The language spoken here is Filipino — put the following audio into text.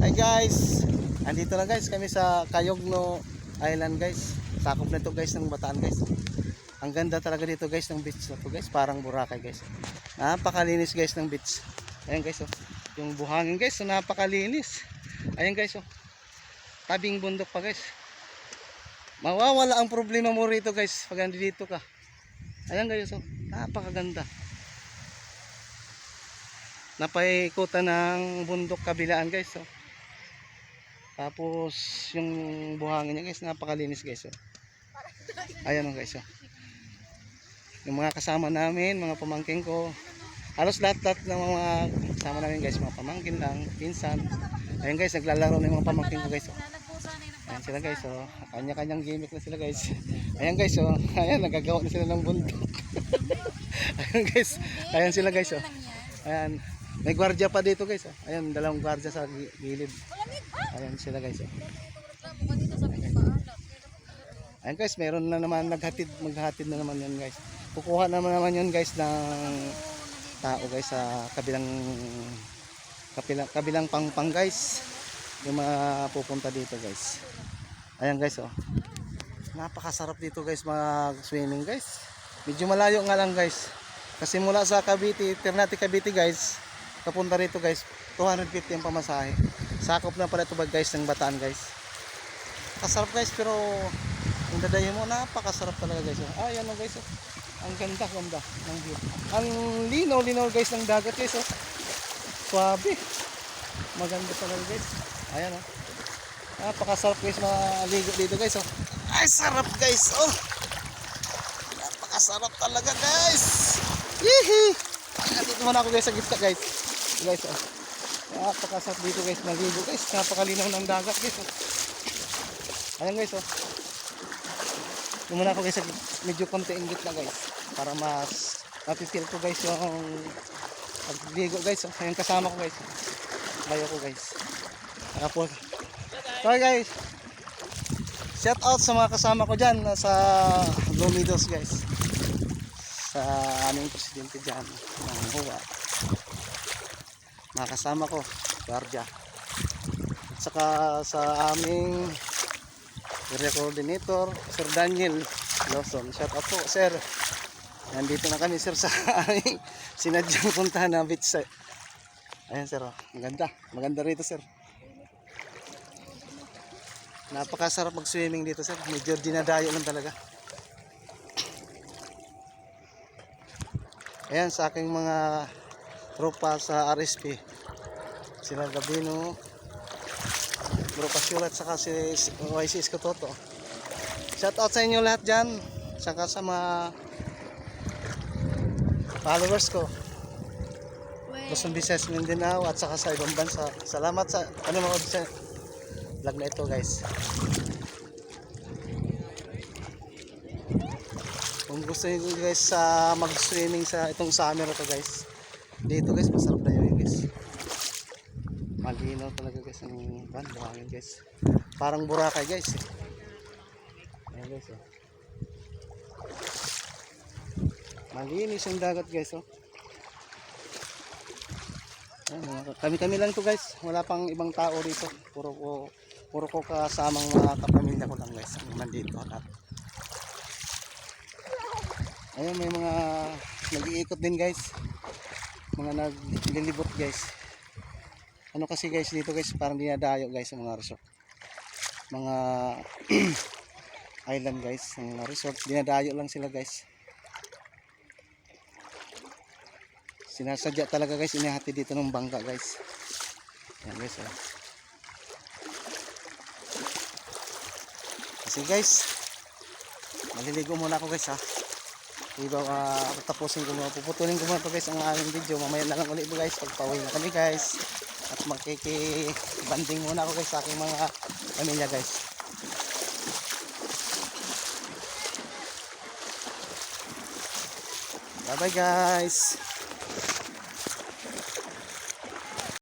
Hi guys, andito na guys kami sa Cayogno Island guys. Sakop na to guys ng Bataan guys. Ang ganda talaga dito guys ng beach na to guys, parang Boracay guys. Napakalinis guys ng beach. Ayan guys oh, yung buhangin guys, so napakalinis. Ayan guys oh, tabing bundok pa guys. Mawawala ang problema mo rito guys pag andito ka. Ayan guys oh, napakaganda. Napaikutan ng bundok kabilaan guys oh. Tapos yung buhangin niya guys, napakalinis guys oh. Ayan oh guys oh. Yung mga kasama namin, mga pamangkin ko, halos lahat-lahat ng mga kasama namin guys, mga pamangkin lang, pinsan. Ayan guys, naglalaro na yung mga pamangkin ko guys oh. Ayan sila guys oh, kanya-kanyang gimmick na sila guys. Ayan guys oh, ayan nagagawa na sila ng bundok. Ayan guys, ayan sila guys oh. Ayan, may gwardiya pa dito guys oh. Ayan, dalawang gwardiya sa gilid. Ayan sila guys oh. Ayan guys, meron na naman maghatid na naman yan guys. Kukuha naman yun guys ng tao guys sa kabilang pangpang guys. Yung mga pupunta dito guys. Ayan guys oh. Napakasarap dito guys mag-swimming guys. Medyo malayo nga lang guys. Kasi mula sa Cavite, Ternate Cavite guys, papunta rito guys, 250 ang pamasahe. Sakop na pala ito ba guys ng Bataan guys. Kasarap guys, pero yung dadayo mo, napakasarap talaga guys. Ayan o guys, oh. Ang ganda ng view. Ang linaw guys ng dagat guys. Oh. Swabe. Maganda talaga guys. Ayan o. Napakasarap guys maligo dito guys. Oh. Ay sarap guys. Oh. Napakasarap talaga guys. Yee! Dito muna ako guys sa gitna guys. Guys oh. Napakasarap dito guys maligo guys. Napakalinaw ng dagat guys. Oh. Ayan guys oh. Muna ako guys, medyo konti inggit na guys para mas mapipil ko guys yung pagligo guys oh. Yung kasama ko guys, bayo ko guys. Tapos okay guys, shout out sa mga kasama ko dyan sa Lumidos guys, sa aming presidente dyan ng Huwa, mga kasama ko guardia, at saka sa aming area coordinator, Sir Daniel Lawson. Shout out po, sir. Nandito na kami, sir, sa aming sinadyang puntahan na beach. Ayan, sir. Oh. Maganda rito, sir. Napakasarap mag-swimming dito, sir. Medyo dinadayo lang talaga. Ayan, sa aking mga tropa sa RSP. Sila Gabino, Bro Pasyula at saka si YC Iskototo. Shout out sa inyo lahat dyan, saka sa mga followers ko, Luzon, Visayas, Mindanao at saka sa ibang bansa. Salamat sa mga sa vlog na ito guys. Kung gusto niyo guys sa mag-swimming sa itong summer ito guys, dito guys masarap na yun guys. Malinaw talaga guys ang buhangin guys. Parang Boracay guys. Ayan guys oh. Malinis yung dagat guys oh. Kami lang to guys. Wala pang ibang tao rito. Puro ko kasamang mga kapamilya ko lang guys ang nandito lahat. Ayun, may mga nag-iikot din guys. Mga naglilibot guys. Ano kasi guys dito guys, parang dinadayo guys ang mga resort, mga island guys, ang mga resort dinadayo lang sila guys. Sinasadya talaga guys, inihati dito ng bangka guys. Yan guys oh. Kasi guys, maliligo muna ako guys ha. Iba tapusin ko muna, puputulin ko muna to guys ang aking video. Mamaya na lang ulit guys, pagpauwi na kami guys. At makikibanding muna ako guys sa aking mga pamilya guys. Bye bye guys.